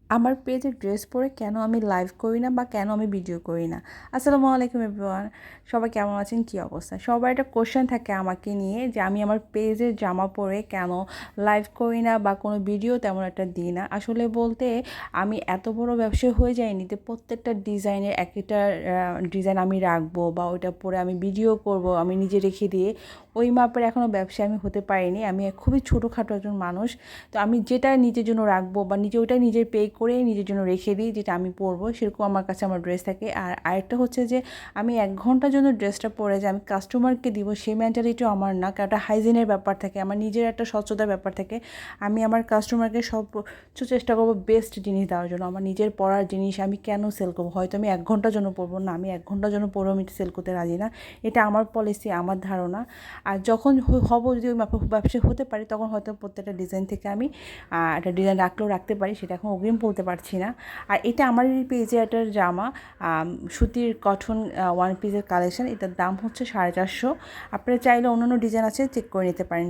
আমার পেজে ড্রেস পরে কেন আমি লাইভ করি না বা কেন আমি ভিডিও করি না। আসসালামু আলাইকুম এভরিওয়ান, সবাই কেমন আছেন, কী অবস্থা? সবার একটা কোশ্চেন থাকে আমাকে নিয়ে যে আমি আমার পেজের জামা পরে কেন লাইভ করি না বা কোনো ভিডিও তেমন একটা দিই না। আসলে বলতে আমি এত বড় ব্যবসায়ী হয়ে যাইনি যে প্রত্যেকটা ডিজাইনের এক একটা ডিজাইন আমি রাখবো বা ওইটা পরে আমি ভিডিও করব, আমি নিজে রেখে দিয়ে ওই মাপের এখনও ব্যবসায়ী আমি হতে পারিনি। আমি খুবই ছোটোখাটো একজন মানুষ। তো আমি যেটা নিজের জন্য রাখবো বা ওইটা নিজের পে করে নিজের জন্য রেখে দিই, যেটা আমি পরবো সেরকম আমার কাছে আমার ড্রেস থাকে। আর আরেকটা হচ্ছে যে আমি 1 ঘন্টার জন্য ড্রেসটা পরে যে আমি কাস্টমারকে দিব সেই মেন্টালিটিও আমার না, কারণ একটা হাইজিনের ব্যাপার থাকে, আমার নিজের একটা স্বচ্ছতার ব্যাপার থাকে। আমি আমার কাস্টমারকে সর্বোচ্চ চেষ্টা করবো বেস্ট জিনিস দেওয়ার জন্য। আমার নিজের পরার জিনিস আমি কেন সেল করবো? হয়তো আমি 1 ঘন্টার জন্য পরবো না, আমি 1 ঘন্টার জন্য পরেও আমি সেল করতে রাজি না। এটা আমার পলিসি, আমার ধারণা। আর যখন হব, যদি ব্যবসা হতে পারি, তখন হয়তো প্রত্যেকটা ডিজাইন থেকে আমি একটা ডিজাইন রাখলেও রাখতে পারি, সেটা এখন অগ্রিম বলতে পারছি না। আর এটা আমার এই পেজে একটা জামা, সুতির কটন ওয়ান পিসের কালেকশন। এটার দাম হচ্ছে 450। আপনারা চাইলে অন্যান্য ডিজাইন আছে, চেক করে নিতে পারেন।